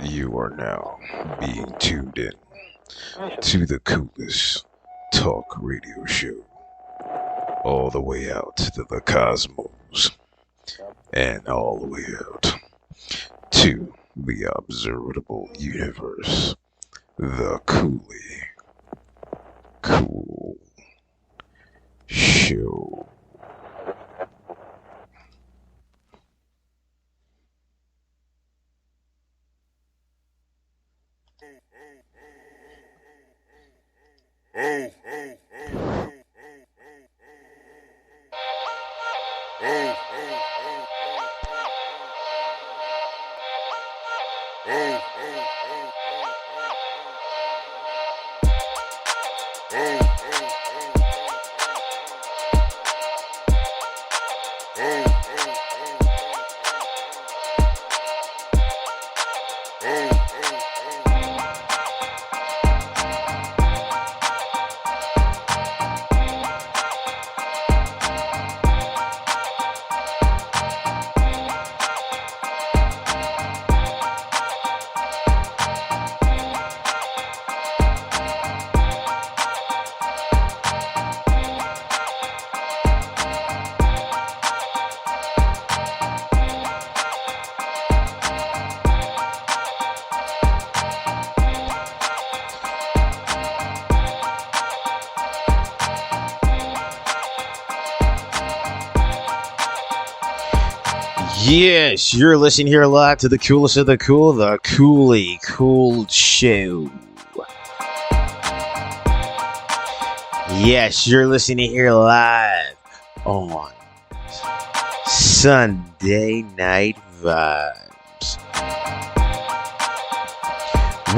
You are now being tuned in to the coolest talk radio show, all the way out to the cosmos, and all the way out to the observable universe, the Koolykool Show. Yes, you're listening here live to the coolest of the cool, the Koolykool Show. Yes, you're listening here live on Sunday Night Vibes.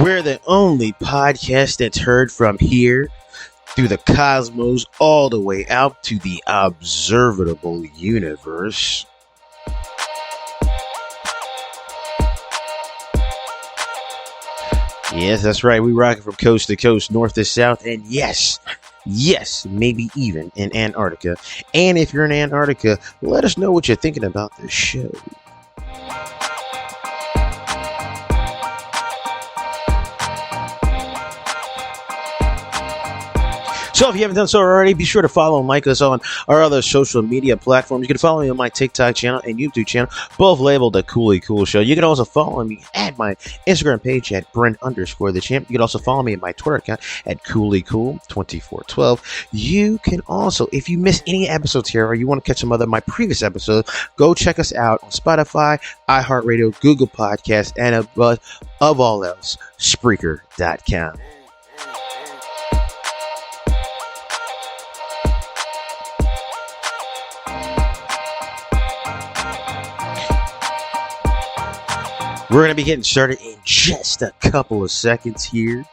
We're the only podcast that's heard from here through the cosmos all the way out to the observable universe. Yes, that's right. We rock it from coast to coast, north to south, and yes, maybe even in Antarctica. And if you're in Antarctica, let us know what you're thinking about this show. So if you haven't done so already, be sure to follow and like us on our other social media platforms. You can follow me on my TikTok channel and YouTube channel, both labeled the Koolykool Show. You can also follow me at my Instagram page at Brent_the_champ. You can also follow me at my Twitter account at Koolykool2412. You can also, if you miss any episodes here or you want to catch some other of my previous episodes, go check us out on Spotify, iHeartRadio, Google Podcasts, and above all else, Spreaker.com. We're going to be getting started in just a couple of seconds here.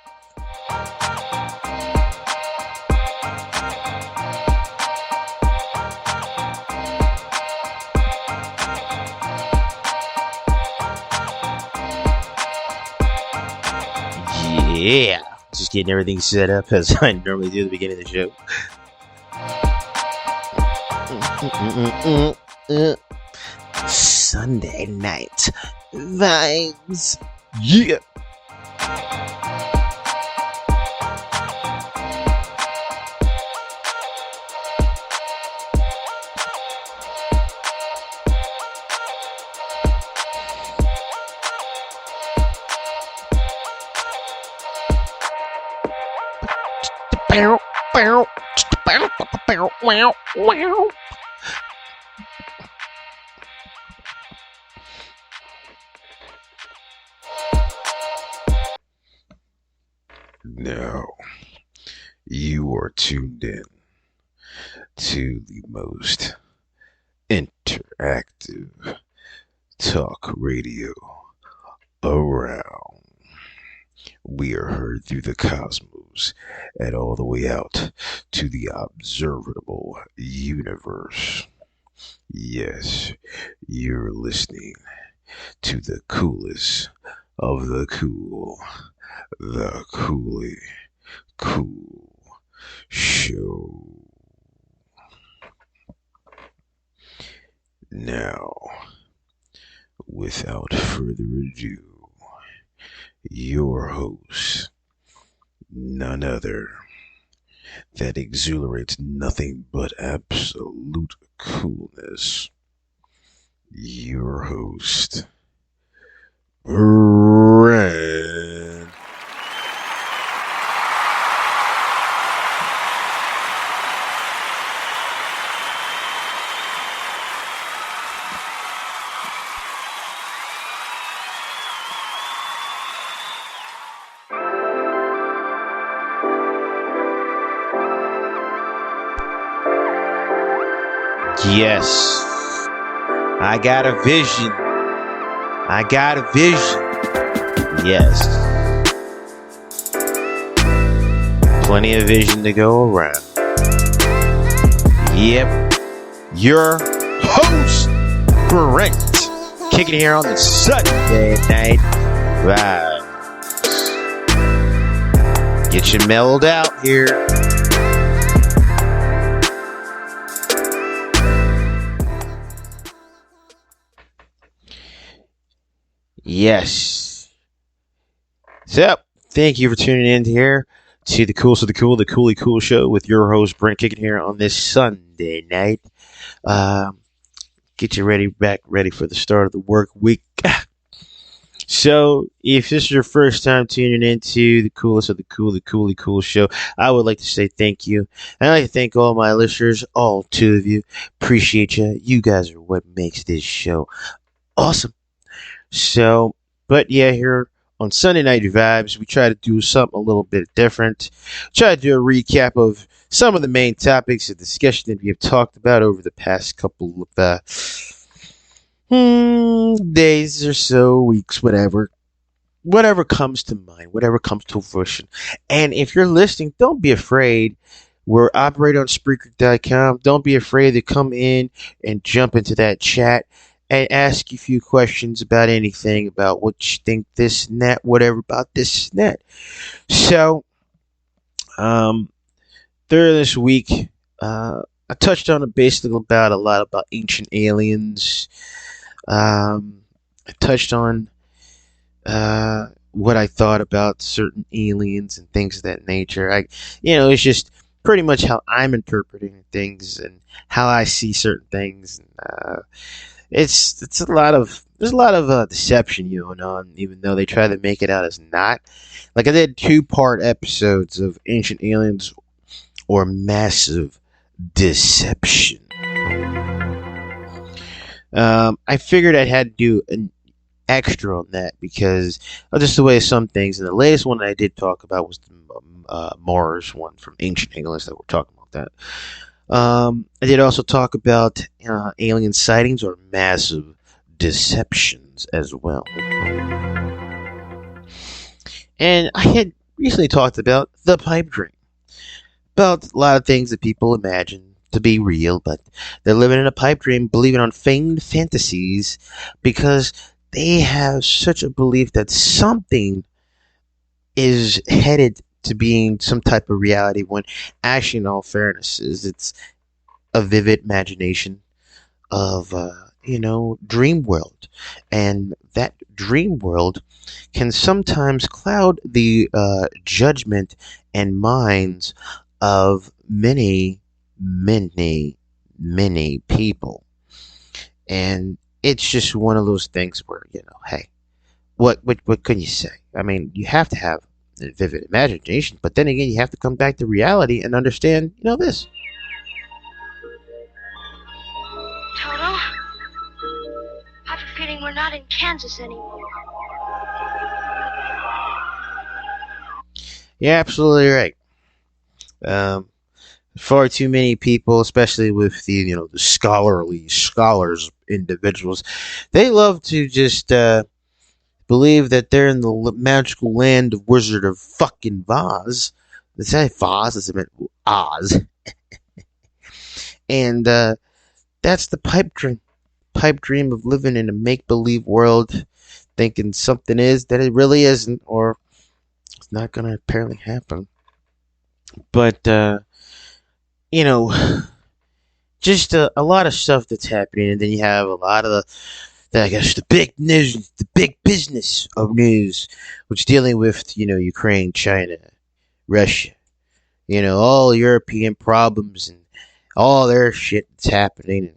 Yeah, just getting everything set up as I normally do at the beginning of the show. Sunday night vibes. Yeah. Now, you are tuned in to the most interactive talk radio around. We are heard through the cosmos and all the way out to the observable universe. Yes, you're listening to the coolest of the cool, the Koolykool Show. Now, without further ado, your host, none other, that exhilarates nothing but absolute coolness. Your host, Brand. Yes, I got a vision. I got a vision. Yes. Plenty of vision to go around. Yep. Your host, Brent, kicking here on the Sunday night vibes. Get you mellowed out here. Yes. So, thank you for tuning in here to the Coolest of the Cool, the Koolykool Show with your host, Brent, kicking here on this Sunday night. Get you ready for the start of the work week. So, if this is your first time tuning into the Coolest of the Cool, the Koolykool Show, I would like to say thank you. And I'd like to thank all my listeners, all two of you. Appreciate you. You guys are what makes this show awesome. So, but yeah, here on Sunday Night Vibes, we try to do something a little bit different. Try to do a recap of some of the main topics of discussion that we have talked about over the past couple of days or so, weeks, whatever. Whatever comes to mind, whatever comes to fruition. And if you're listening, don't be afraid. We're operating on Spreaker.com. Don't be afraid to come in and jump into that chat and ask you a few questions about anything, about what you think this and that, whatever about this and that. So, during this week, I touched on basically about a lot about ancient aliens. I touched on what I thought about certain aliens and things of that nature. It's just pretty much how I'm interpreting things and how I see certain things. And, there's a lot of deception going on, even though they try to make it out as not. Like I did 2-part episodes of Ancient Aliens or Massive Deception. I figured I had to do an extra on that because of just the way some things. And the latest one that I did talk about was the Mars one from Ancient Aliens that we're talking about that. I did also talk about alien sightings or massive deceptions as well. And I had recently talked about the pipe dream. About a lot of things that people imagine to be real, but they're living in a pipe dream, believing on feigned fantasies because they have such a belief that something is headed to being some type of reality when actually, in all fairness, it's a vivid imagination of dream world, and that dream world can sometimes cloud the judgment and minds of many people. And it's just one of those things where, hey, what can you say? I mean, you have to have a vivid imagination, but then again, you have to come back to reality and understand, this. Toto, I have a feeling we're not in Kansas anymore. You're absolutely right. Far too many people, especially with the the scholars individuals, they love to just believe that they're in the magical land of Wizard of fucking Oz. They say Oz, it's meant Oz. And that's the pipe dream of living in a make-believe world, thinking something is that it really isn't, or it's not going to apparently happen. But, just a lot of stuff that's happening, and then you have a lot of I guess the big news, the big business of news, which dealing with Ukraine, China, Russia, all European problems and all their shit that's happening.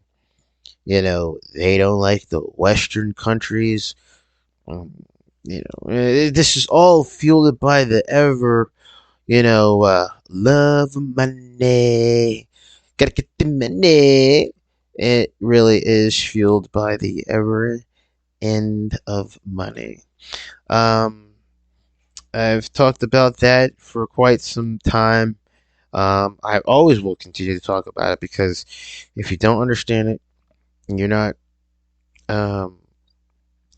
They don't like the Western countries. Um, this is all fueled by the ever, love of money. Gotta get the money. It really is fueled by the ever end of money. Um, I've talked about that for quite some time. I always will continue to talk about it because if you don't understand it, and you're not um,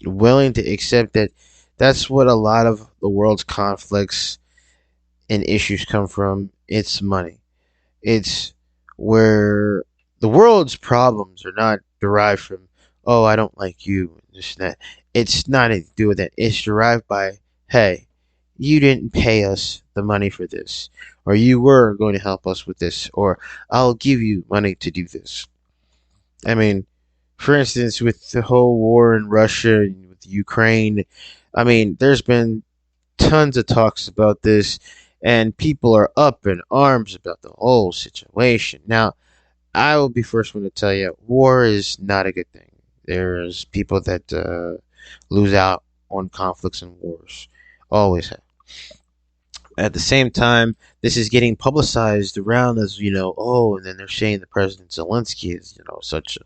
willing to accept that that's what a lot of the world's conflicts and issues come from. It's money. It's where the world's problems are not derived from, oh, I don't like you, this and that. It's not to do with that. It's derived by, hey, you didn't pay us the money for this, or you were going to help us with this, or I'll give you money to do this. I mean, for instance, with the whole war in Russia and with Ukraine, I mean, there's been tons of talks about this, and people are up in arms about the whole situation. Now, I will be first one to tell you, war is not a good thing. There's people that lose out on conflicts and wars, always have. At the same time, this is getting publicized around as oh, and then they're saying the President Zelensky is such a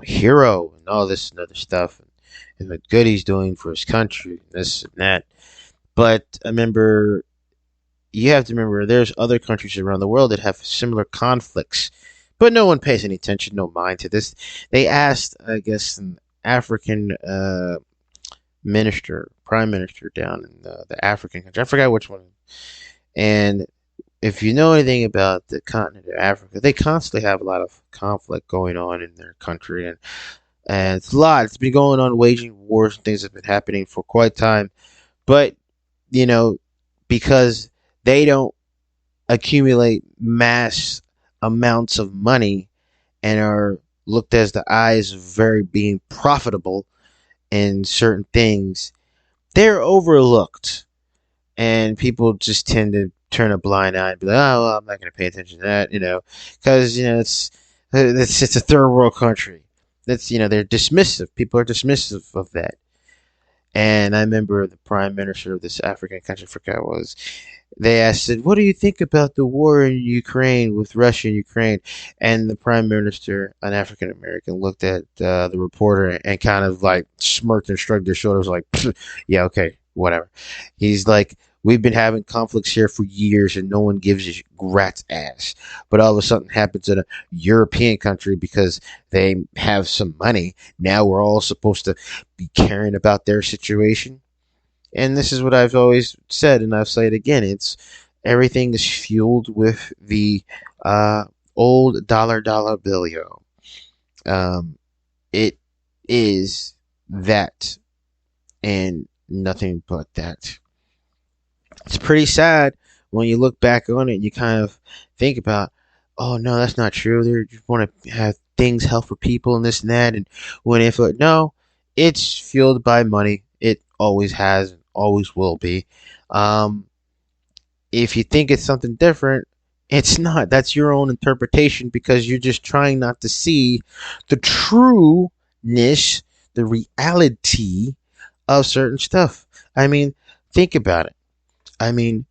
hero and all this and other stuff, and what good he's doing for his country, this and that. But you have to remember, there's other countries around the world that have similar conflicts, but no one pays any attention, no mind to this. They asked, I guess, an African prime minister down in the African country. I forgot which one. And if you know anything about the continent of Africa, they constantly have a lot of conflict going on in their country, and it's a lot. It's been going on, waging wars and things have been happening for quite time. But you know, because they don't accumulate mass amounts of money and are looked as the eyes of very being profitable in certain things, they're overlooked, and people just tend to turn a blind eye and be like, "Oh, well, I'm not going to pay attention to that," because it's a third world country. That's they're dismissive. People are dismissive of that. And I remember the prime minister of this African country, I forgot what it was. They asked, said, "What do you think about the war in Ukraine with Russia and Ukraine?" And the prime minister, an African American, looked at the reporter and kind of like smirked and shrugged his shoulders, like, "Yeah, okay, whatever." He's like, "We've been having conflicts here for years, and no one gives a rat's ass. But all of a sudden, it happens in a European country because they have some money. Now we're all supposed to be caring about their situation." And this is what I've always said, and I'll say it again. It's everything is fueled with the old dollar bill, yo. It is that and nothing but that. It's pretty sad when you look back on it and you kind of think about, oh no, that's not true. They just want to have things help for people and this and that, and when if no, it's fueled by money. It always has and always will be. Um, if you think it's something different, it's not. That's your own interpretation because you're just trying not to see the trueness, the reality of certain stuff. I mean, think about it. I mean,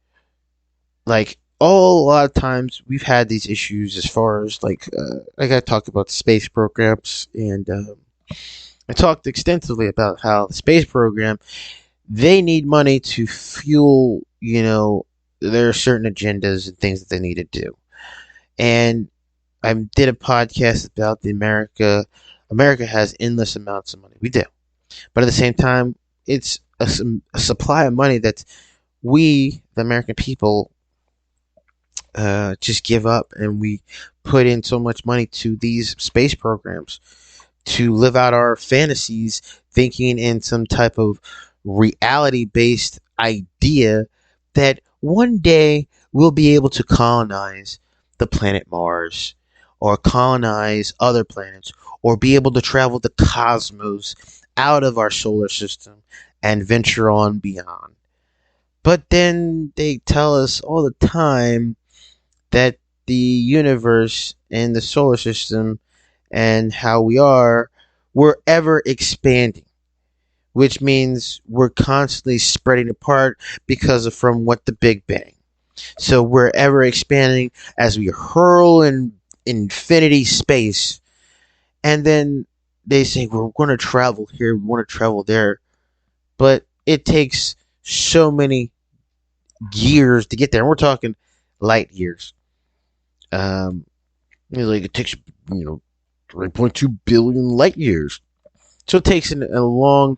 like a lot of times we've had these issues as far as like I talked about the space programs, and I talked extensively about how the space program, they need money to fuel there are certain agendas and things that they need to do. And I did a podcast about America has endless amounts of money. We do, but at the same time, it's a supply of money that we, the American people, just give up, and we put in so much money to these space programs to live out our fantasies, thinking in some type of reality-based idea that one day we'll be able to colonize the planet Mars, or colonize other planets or be able to travel the cosmos out of our solar system and venture on beyond. But then they tell us all the time that the universe and the solar system and how we are, we're ever expanding, which means we're constantly spreading apart because of from what the Big Bang. So we're ever expanding as we hurl in infinity space, and then they say we're going to travel here, we want to travel there, but it takes so many years to get there. And we're talking light years. Like it takes 3.2 billion light years. So it takes a long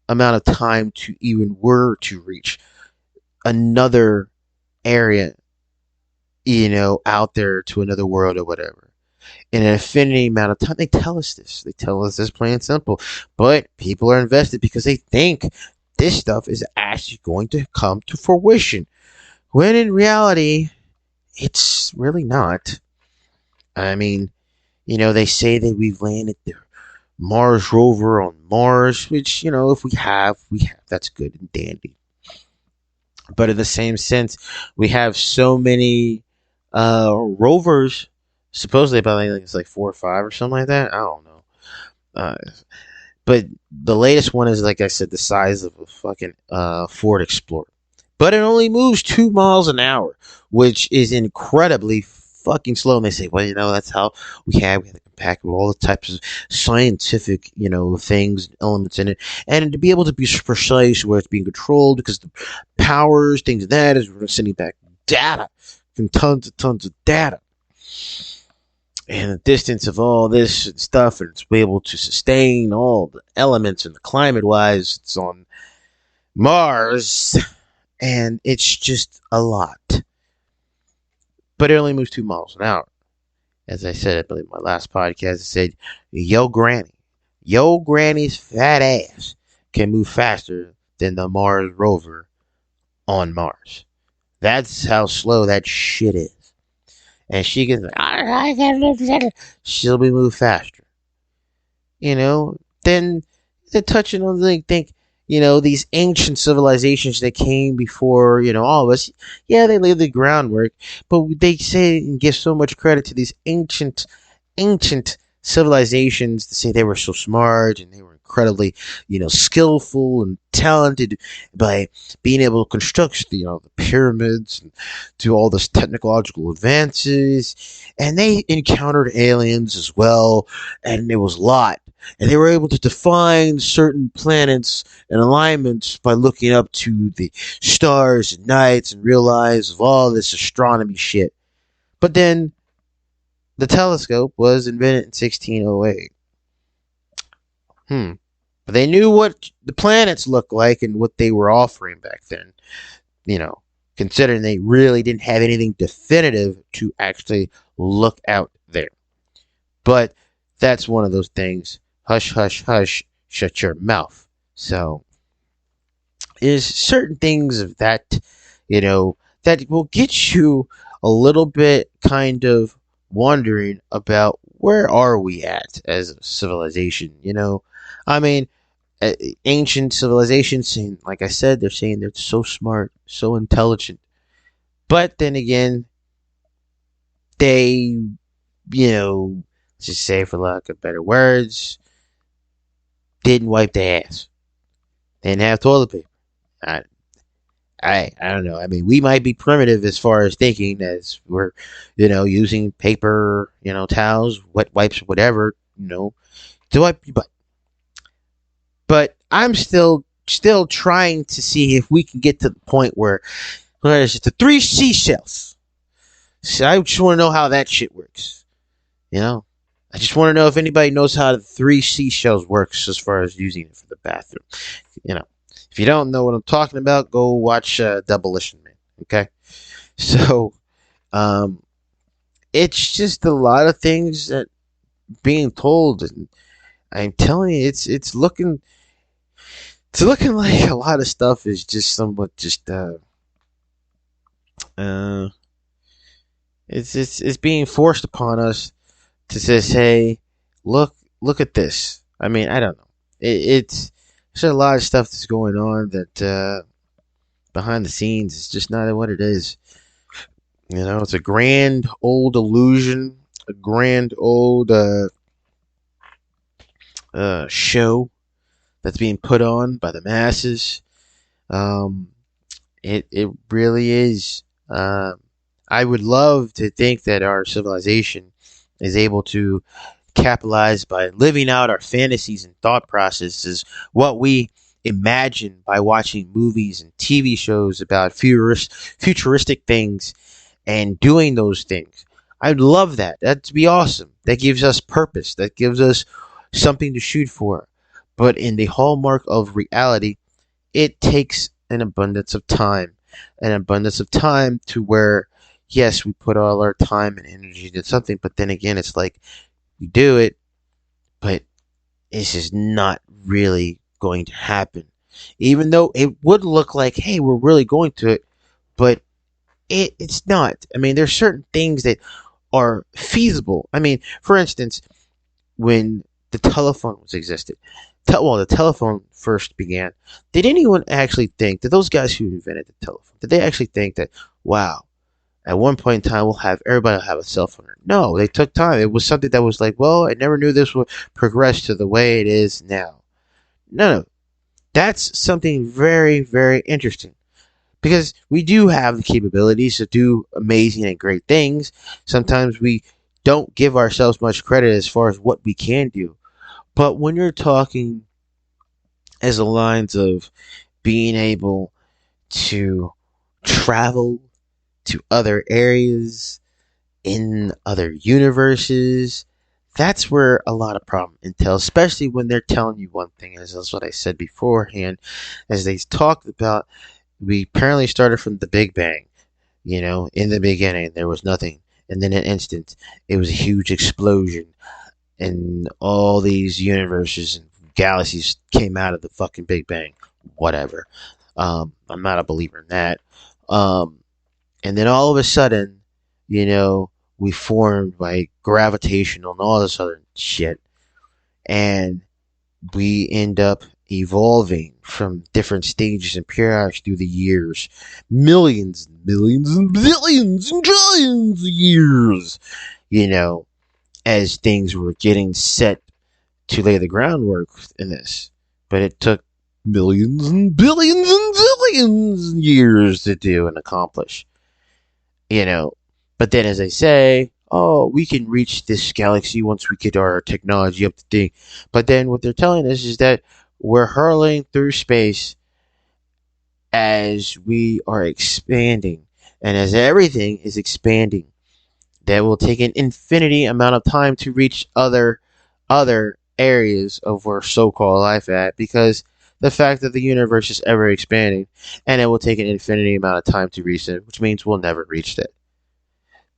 amount of time to even were to reach another area, out there to another world or whatever. In an infinity amount of time, they tell us this. They tell us this plain and simple. But people are invested because they think this stuff is actually going to come to fruition. When in reality, it's really not. I mean, they say that we've landed the Mars rover on Mars, which, if we have, that's good and dandy. But in the same sense, we have so many rovers, supposedly about it's like 4 or 5 or something like that. I don't know. But the latest one is, like I said, the size of a fucking Ford Explorer. But it only moves 2 miles an hour, which is incredibly fucking slow. And they say, well, that's how we have to compact with all the types of scientific, things, elements in it. And to be able to be precise where it's being controlled, because the powers, things of that, is we're sending back data from tons of data. And the distance of all this stuff, and it's able to sustain all the elements and the climate-wise, it's on Mars. And it's just a lot. But it only moves 2 miles an hour. As I said, I believe in my last podcast, I said, Yo Granny's fat ass can move faster than the Mars rover on Mars. That's how slow that shit is. And she can, she'll be moved faster. Then they're touching on these ancient civilizations that came before, all of us. Yeah, they laid the groundwork, but they say and give so much credit to these ancient civilizations to say they were so smart and they were incredibly, skillful and talented by being able to construct, the pyramids and do all this technological advances. And they encountered aliens as well, and it was a lot. And they were able to define certain planets and alignments by looking up to the stars and nights and realize of all this astronomy shit. But then the telescope was invented in 1608. But they knew what the planets looked like and what they were offering back then. Considering they really didn't have anything definitive to actually look out there. But that's one of those things. Hush, hush, hush, shut your mouth. So, there's certain things of that, that will get you a little bit kind of wondering about where are we at as a civilization, I mean, ancient civilizations, saying, like I said, they're saying they're so smart, so intelligent. But then again, they, just say for lack of better words, didn't wipe their ass. They didn't have toilet paper. I don't know. I mean, we might be primitive as far as thinking, as we're, using paper, towels, wet wipes, whatever, to wipe your butt. But I'm still trying to see if we can get to the point where there's just the 3 seashells. So I just want to know how that shit works. I just want to know if anybody knows how the 3 seashells works as far as using it for the bathroom. If you don't know what I'm talking about, go watch Demolition Man. Okay, so it's just a lot of things that being told, and I'm telling you, it's looking like a lot of stuff is just somewhat just it's being forced upon us to just say, look at this. I mean, I don't know. It's there's a lot of stuff that's going on that behind the scenes is just not what it is. You know, it's a grand old illusion, a grand old show that's being put on by the masses. Um, it really is. I would love to think that our civilization is able to capitalize by living out our fantasies and thought processes, what we imagine by watching movies and TV shows about futuristic things and doing those things. I'd love that. That'd be awesome. That gives us purpose. That gives us something to shoot for. But in the hallmark of reality, it takes an abundance of time to where, yes, we put all our time and energy into something, but then again, it's like we do it, but it's just not really going to happen. Even though it would look like, hey, we're really going to it, but it's not. I mean, there's certain things that are feasible. I mean, for instance, when the telephone was existed, the telephone first began, did anyone actually think that those guys who invented the telephone, did they actually think that, wow, at one point in time everybody will have a cell phone? No, they took time. It was something that was like, well, I never knew this would progress to the way it is now. No, that's something very, very interesting. Because we do have the capabilities to do amazing and great things. Sometimes we don't give ourselves much credit as far as what we can do. But when you're talking as the lines of being able to travel to other areas in other universes, that's where a lot of problem entails, especially when they're telling you one thing, as that's what I said beforehand, as they talked about, we apparently started from the Big Bang. You know, in the beginning, there was nothing. And then in an instant, it was a huge explosion. And all these universes and galaxies came out of the fucking Big Bang. Whatever. I'm not a believer in that. And then all of a sudden, you know, we formed by gravitational and all this other shit. And we end up evolving from different stages and periods through the years. Millions and millions and billions and trillions of years. You know, as things were getting set to lay the groundwork in this. But it took millions and billions and zillions of years to do and accomplish. You know, but then as I say, oh, we can reach this galaxy once we get our technology up to date. But then what they're telling us is that we're hurling through space as we are expanding. And as everything is expanding, that will take an infinity amount of time to reach other areas of our so-called life at, because the fact that the universe is ever expanding, and it will take an infinity amount of time to reach it, which means we'll never reach it.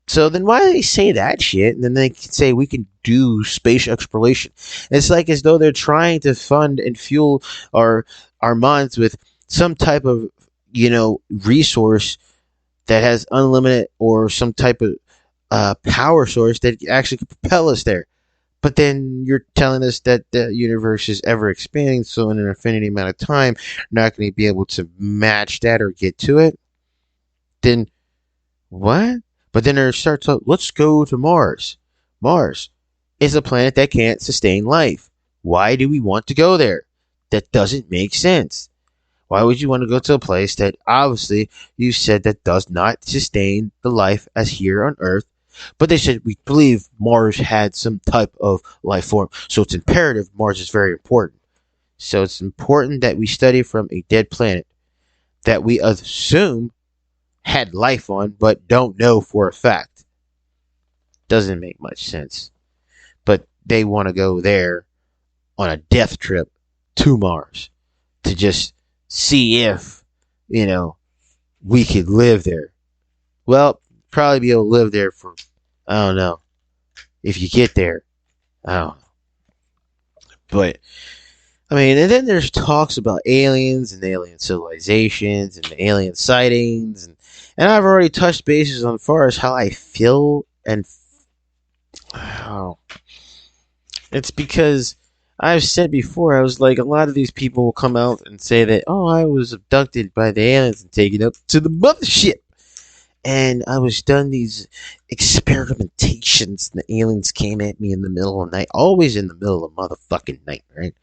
So then why do they say that shit? And then they say we can do space exploration. It's like as though they're trying to fund and fuel our minds with some type of, you know, resource that has unlimited, or some type of power source that actually could propel us there. But then you're telling us that the universe is ever expanding, so in an infinity amount of time, you're not going to be able to match that or get to it. Then what? But then there starts out, let's go to Mars. Mars is a planet that can't sustain life. Why do we want to go there? That doesn't make sense. Why would you want to go to a place that obviously you said that does not sustain the life as here on Earth? But they said we believe Mars had some type of life form. So it's imperative Mars is very important. So it's important that we study from a dead planet that we assume had life on, but don't know for a fact. Doesn't make much sense. But they want to go there on a death trip to Mars to just see if, you know, we could live there. Well, probably be able to live there for, I don't know, if you get there. I don't know. But I mean, and then there's talks about aliens and alien civilizations and alien sightings, and I've already touched bases on far as how I feel and Oh, it's because I've said before, I was like, a lot of these people will come out and say that, oh, I was abducted by the aliens and taken up to the mothership. And I was done these experimentations, and the aliens came at me in the middle of the night, always in the middle of motherfucking night, right?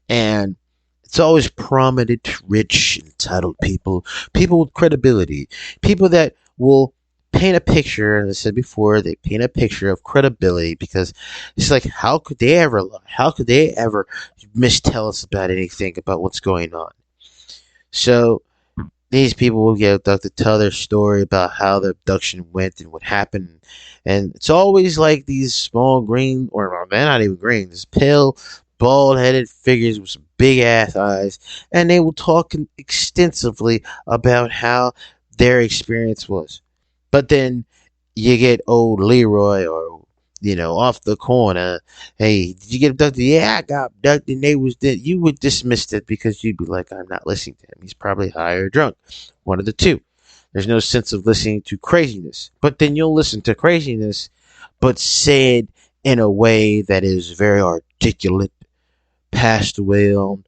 And it's always prominent, rich, entitled people, people with credibility, people that will paint a picture. As I said before, they paint a picture of credibility because it's like, how could they ever lie? How could they ever mistell us about anything about what's going on? So these people will get abducted, tell their story about how the abduction went and what happened. And it's always like these small green, or well, they're not even green, these pale, bald headed figures with some big ass eyes. And they will talk extensively about how their experience was. But then you get old Leroy or off the corner. Hey, did you get abducted? Yeah, I got abducted. And they was dead. You would dismiss it because you'd be like, I'm not listening to him. He's probably high or drunk. One of the two. There's no sense of listening to craziness. But then you'll listen to craziness, but said in a way that is very articulate, passed well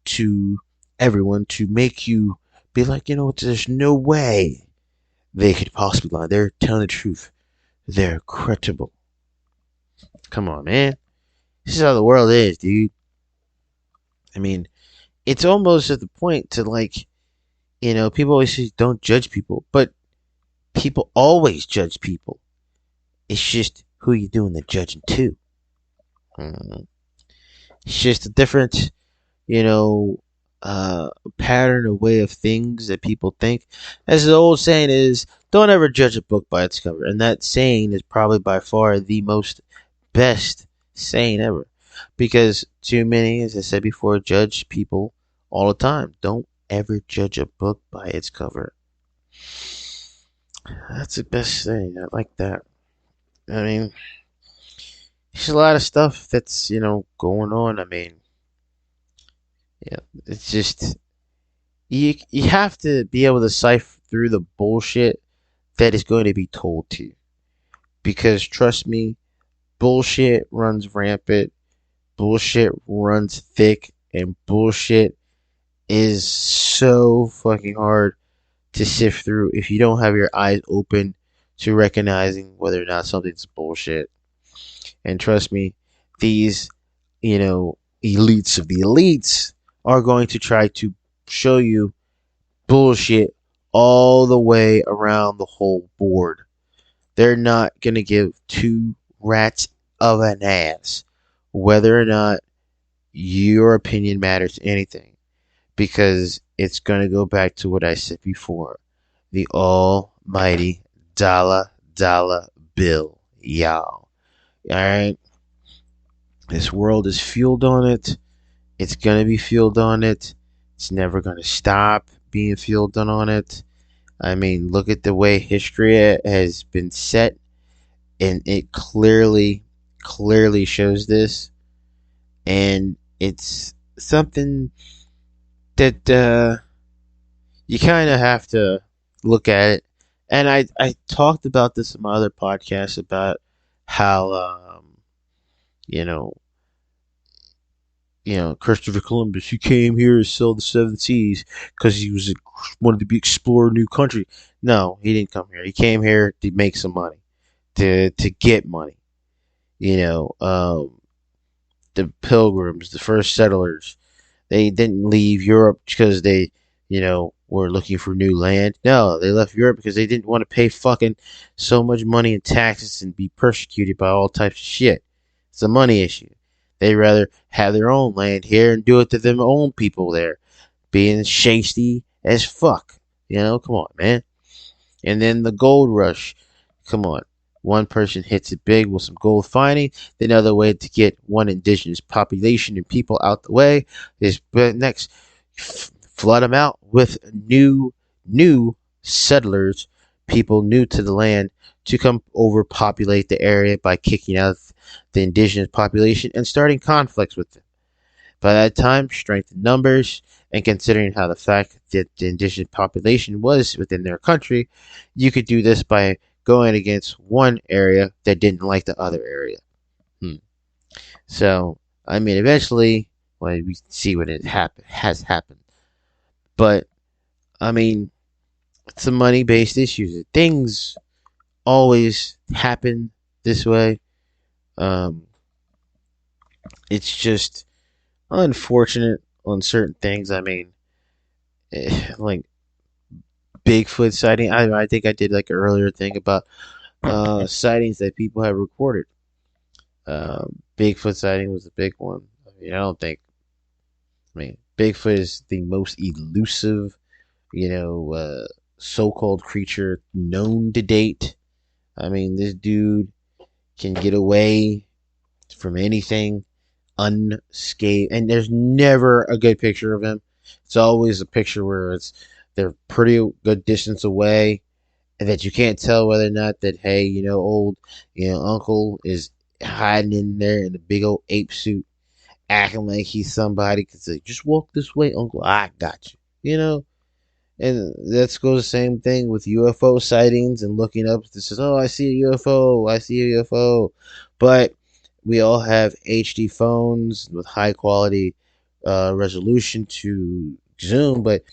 to everyone to make you be like, there's no way they could possibly lie. They're telling the truth. They're credible. Come on, man. This is how the world is, dude. I mean, it's almost at the point to like, people always say don't judge people, but people always judge people. It's just who you doing the judging to. Hmm. It's just a different, you know, pattern or way of things that people think. As the old saying is, don't ever judge a book by its cover. And that saying is probably by far the most best saying ever. Because too many, as I said before, judge people all the time. Don't ever judge a book by its cover. That's the best thing. I like that. I mean, there's a lot of stuff that's, going on. I mean, yeah, it's just you have to be able to cipher through the bullshit that is going to be told to you. Because trust me, bullshit runs rampant, bullshit runs thick, and bullshit is so fucking hard to sift through if you don't have your eyes open to recognizing whether or not something's bullshit. And trust me, these, elites of the elites are going to try to show you bullshit all the way around the whole board. They're not going to give two rats of an ass whether or not your opinion matters anything, because it's going to go back to what I said before, the almighty dollar bill, y'all. Alright? This world is fueled on it. It's going to be fueled on it. It's never going to stop being fueled on it. I mean, look at the way history has been set, and it clearly shows this. And it's something that you kind of have to look at it. And I talked about this in my other podcast about how, you know, Christopher Columbus, he came here to sail the seven seas because he wanted to explore a new country. No, he didn't come here. He came here to make some money, to get money. You know, the Pilgrims, the first settlers, they didn't leave Europe because they, were looking for new land. No, they left Europe because they didn't want to pay fucking so much money in taxes and be persecuted by all types of shit. It's a money issue. They'd rather have their own land here and do it to their own people there, being shasty as fuck. Come on, man. And then the gold rush. Come on. One person hits it big with some gold finding. The other way to get one indigenous population and people out the way is next flood them out with new settlers, people new to the land, to come overpopulate the area by kicking out the indigenous population and starting conflicts with them. By that time, strength in numbers, and considering how the fact that the indigenous population was within their country, you could do this by going against one area that didn't like the other area. Hmm. So, I mean, eventually, well, we see what has happened. But, I mean, it's a money-based issue. Things always happen this way. Um, it's just unfortunate on certain things. I mean, like Bigfoot sighting. I think I did like an earlier thing about sightings that people have recorded. Bigfoot sighting was a big one. I mean, I don't think. I mean, Bigfoot is the most elusive, so-called creature known to date. I mean, this dude can get away from anything unscathed, and there's never a good picture of him. It's always a picture where they're pretty good distance away, and that you can't tell whether or not that, hey, old, uncle is hiding in there in a big old ape suit, acting like he's somebody. Cause like, just walk this way, uncle. I got you. And that goes the same thing with UFO sightings and looking up. This is, oh, I see a UFO. I see a UFO. But we all have HD phones with high quality resolution to zoom. But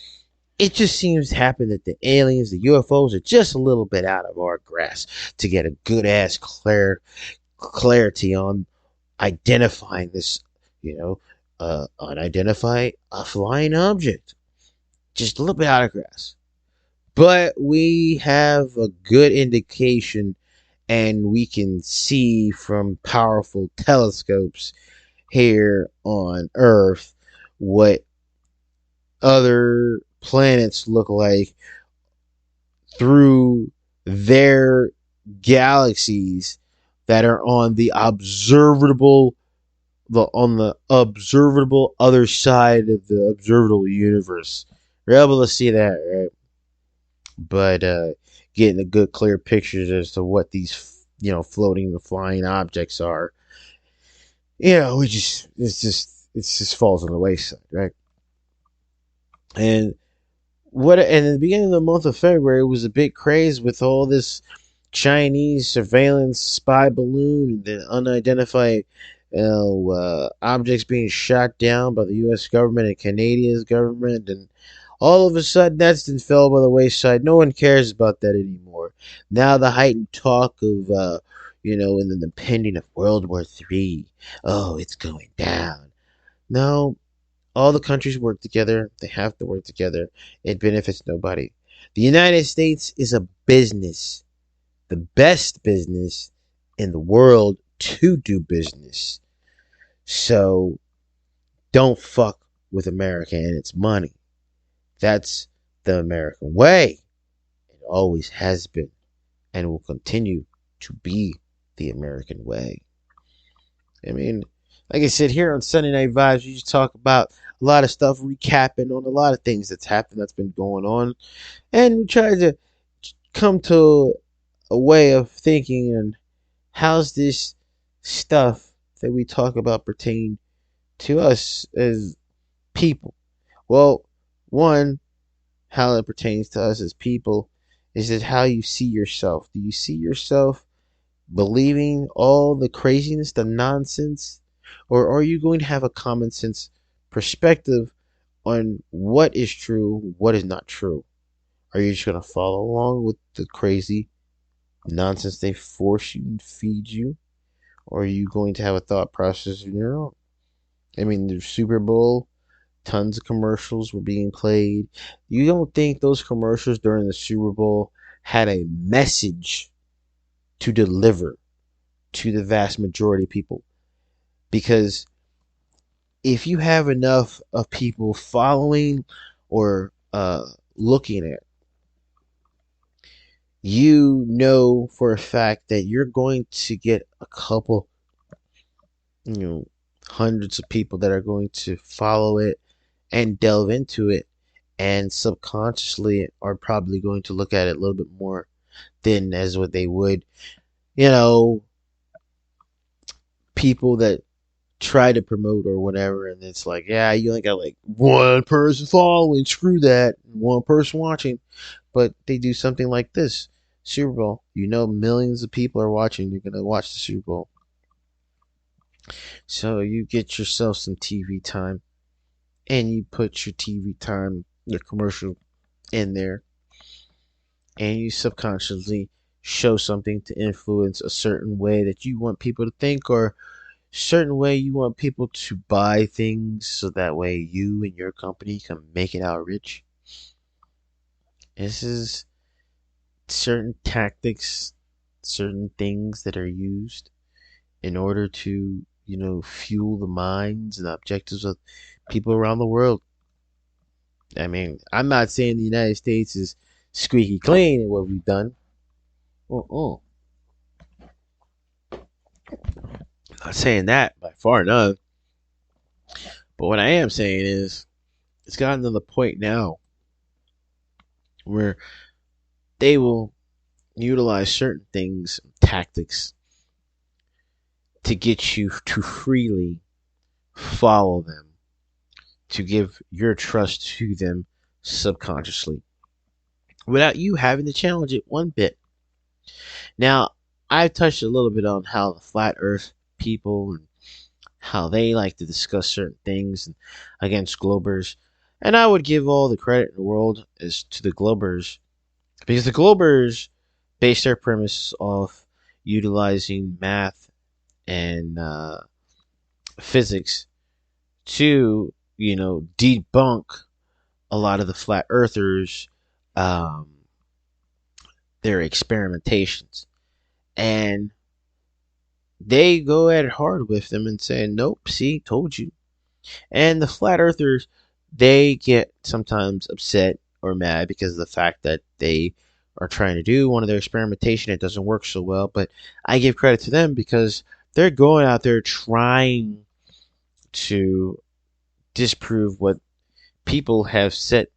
it just seems to happen that the aliens, the UFOs, are just a little bit out of our grasp to get a good ass clarity on identifying this, unidentified flying object. Just a little bit out of grasp. But we have a good indication, and we can see from powerful telescopes here on Earth what other planets look like through their galaxies that are on the observable other side of the observable universe. We're able to see that, right? But getting a good clear pictures as to what these floating and flying objects are, it just falls on the wayside, right? And in the beginning of the month of February, it was a big craze with all this Chinese surveillance spy balloon and the unidentified objects being shot down by the U.S. government and Canadian government, and all of a sudden that's been fell by the wayside. No one cares about that anymore. Now the heightened talk of and then the pending of World War III. Oh, it's going down. No, all the countries work together. They have to work together. It benefits nobody. The United States is a business, the best business in the world to do business. So don't fuck with America and its money. That's the American way. It always has been and will continue to be the American way. I mean, like I said, here on Sunday Night Vibes, we just talk about a lot of stuff, recapping on a lot of things that's happened, that's been going on. And we try to come to a way of thinking and how's this stuff that we talk about pertain to us as people. Well, one, how it pertains to us as people is that how you see yourself. Do you see yourself believing all the craziness, the nonsense, or are you going to have a common sense perspective on what is true, what is not true? Are you just going to follow along with the crazy nonsense they force you and feed you? Or are you going to have a thought process of your own? I mean, the Super Bowl, tons of commercials were being played. You don't think those commercials during the Super Bowl had a message to deliver to the vast majority of people? Because if you have enough of people following or looking at, you know for a fact that you're going to get a couple, hundreds of people that are going to follow it and delve into it, and subconsciously are probably going to look at it a little bit more than as what they would, people that try to promote or whatever, and it's like, yeah, you only got like one person following, screw that, one person watching, but they do something like this. Super Bowl. You know, millions of people are watching. You're gonna watch the Super Bowl. So you get yourself some TV time, and you put your TV time, your commercial in there, and you subconsciously show something to influence a certain way that you want people to think, or certain way you want people to buy things, so that way you and your company can make it out rich. This is certain tactics, certain things that are used in order to, fuel the minds and objectives of people around the world. I mean, I'm not saying the United States is squeaky clean in what we've done. Uh-uh. Not saying that by far none. But what I am saying is, it's gotten to the point now where they will utilize certain things, tactics, to get you to freely follow them, to give your trust to them subconsciously, without you having to challenge it one bit. Now, I've touched a little bit on how the flat earth people and how they like to discuss certain things against globers. And I would give all the credit in the world is to the globers, because the globers base their premise off utilizing math and physics to, debunk a lot of the flat earthers, um, their experimentations. And they go at it hard with them and say, nope, see, told you. And the flat earthers, they get sometimes upset or mad because of the fact that they are trying to do one of their experimentation. It doesn't work so well. But I give credit to them because they're going out there trying to disprove what people have set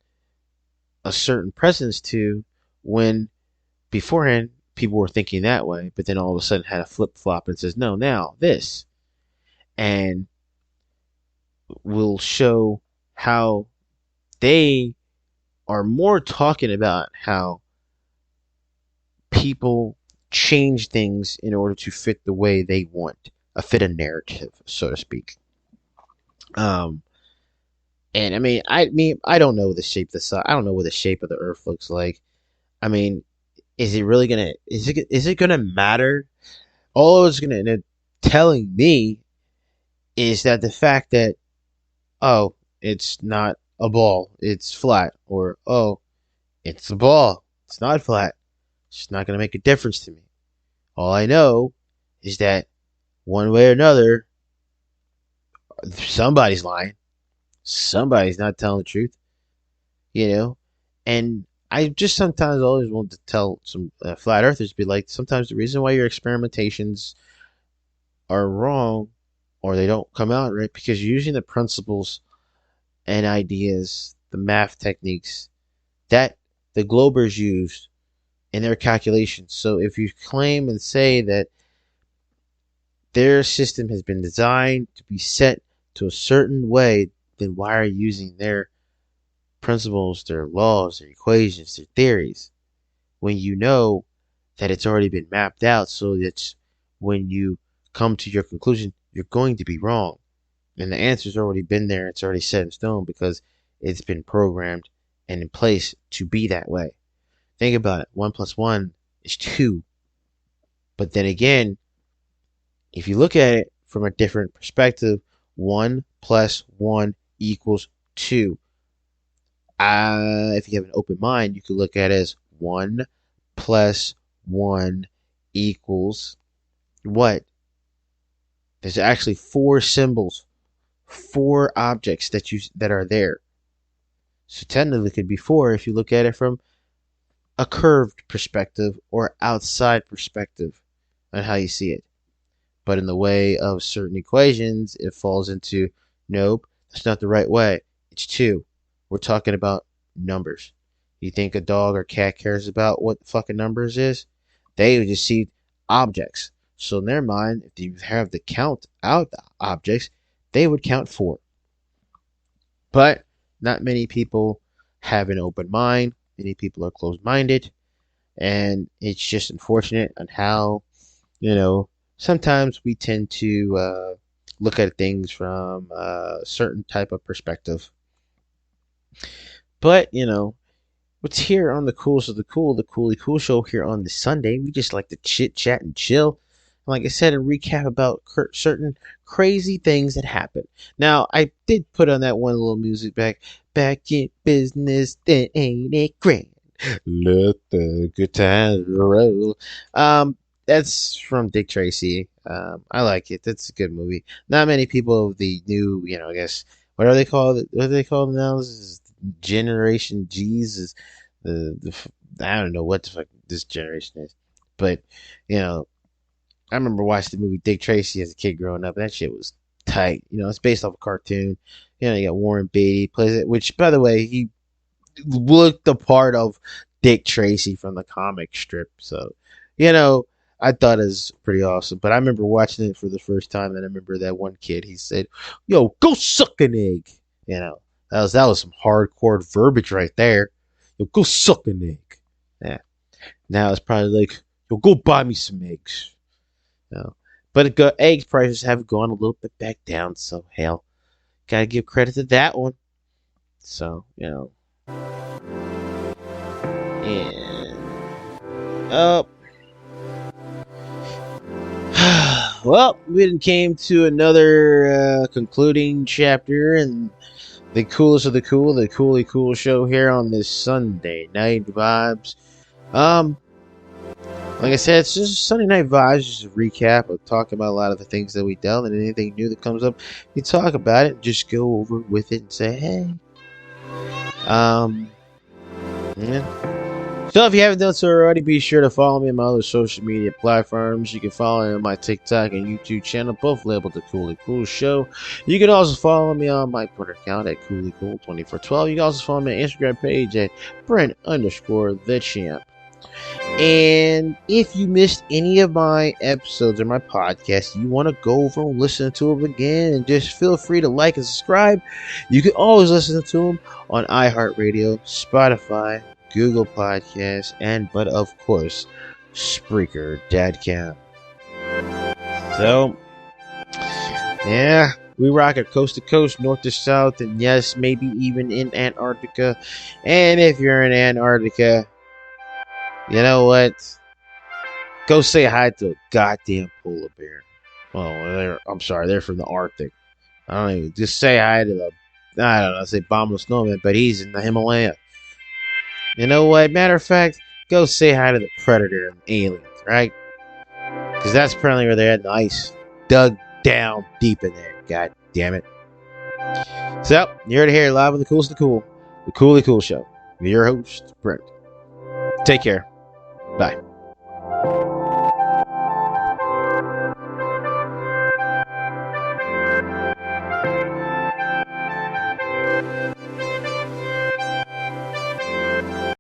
a certain precedence to, when beforehand people were thinking that way, but then all of a sudden had a flip flop and says, no, now this. And will show how they are more talking about how people change things in order to fit the way they want, fit a narrative, so to speak. Um, and I don't know the shape of the sun. I don't know what the shape of the Earth looks like. I mean, is it really gonna? Is it gonna matter? All it's gonna end up telling me is that the fact that, oh, it's not a ball, it's flat, or oh, it's a ball, it's not flat. It's not gonna make a difference to me. All I know is that one way or another, somebody's lying. Somebody's not telling the truth, you know? And I just sometimes always want to tell some flat earthers, be like, sometimes the reason why your experimentations are wrong or they don't come out right, because you're using the principles and ideas, the math techniques that the globers used in their calculations. So if you claim and say that their system has been designed to be set to a certain way, then why are you using their principles, their laws, their equations, their theories, when you know that it's already been mapped out, so that when you come to your conclusion, you're going to be wrong. And the answer's already been there, it's already set in stone because it's been programmed and in place to be that way. Think about it. 1 plus 1 is 2. But then again, if you look at it from a different perspective, 1 plus 1 equals 2. If you have an open mind, you could look at it as 1 plus 1 equals what? There's actually 4 symbols, 4 objects that are there. So technically it could be 4 if you look at it from a curved perspective or outside perspective on how you see it. But in the way of certain equations, it falls into, nope, that's not the right way. It's 2. We're talking about numbers. You think a dog or cat cares about what the fucking numbers is? They just see objects. So in their mind, if you have to count out the objects, they would count 4. But not many people have an open mind. Many people are closed-minded. And it's just unfortunate on how, you know, sometimes we tend to look at things from a certain type of perspective. But, what's here on the coolest of the cool, the Koolykool Show here on this Sunday. We just like to chit chat and chill. Like I said, and recap about certain crazy things that happen. Now, I did put on that one little music back in business, then ain't it grand? Let the good times roll. That's from Dick Tracy. I like it. That's a good movie. Not many people of the new, I guess, what are they called? What are they called now? This is Generation G's. Is I don't know what the fuck this generation is, but you know, I remember watching the movie Dick Tracy as a kid growing up. That shit was tight. It's based off a cartoon. You got Warren Beatty plays it, which, by the way, he looked the part of Dick Tracy from the comic strip. So, I thought it was pretty awesome. But I remember watching it for the first time, and I remember that one kid. He said, "Yo, go suck an egg." That was some hardcore verbiage right there. Yo, go suck an egg. Yeah. Now it's probably like, yo, go buy me some eggs. But egg prices have gone a little bit back down, so hell, gotta give credit to that one. So, and well, we came to another concluding chapter in the coolest of the cool, the Koolykool Show here on this Sunday night vibes. Like I said, it's just Sunday night vibes, just a recap of talking about a lot of the things that we dealt, and anything new that comes up, we talk about it, just go over with it and say, hey. Yeah. So if you haven't done so already, be sure to follow me on my other social media platforms. You can follow me on my TikTok and YouTube channel, both labeled the Koolykool Show. You can also follow me on my Twitter account at Koolykool2412. You can also follow me on my Instagram page at Brent_the_champ. And if you missed any of my episodes or my podcasts, you want to go over and listen to them again, and just feel free to like and subscribe. You can always listen to them on iHeartRadio, Spotify, Google Podcasts, but of course, Spreaker.com. So, yeah, we rock it coast to coast, north to south, and yes, maybe even in Antarctica. And if you're in Antarctica, you know what? Go say hi to a goddamn polar bear. Oh, I'm sorry, they're from the Arctic. I don't even, just say hi to I don't know, say Bomber Snowman, but he's in the Himalaya. You know what? Matter of fact, go say hi to the Predator and the aliens, right? Because that's apparently where they're at in the ice. Dug down deep in there. God damn it. So, you're here live on the coolest of the cool, the Koolykool Show. With your host, Brent. Take care. Bye.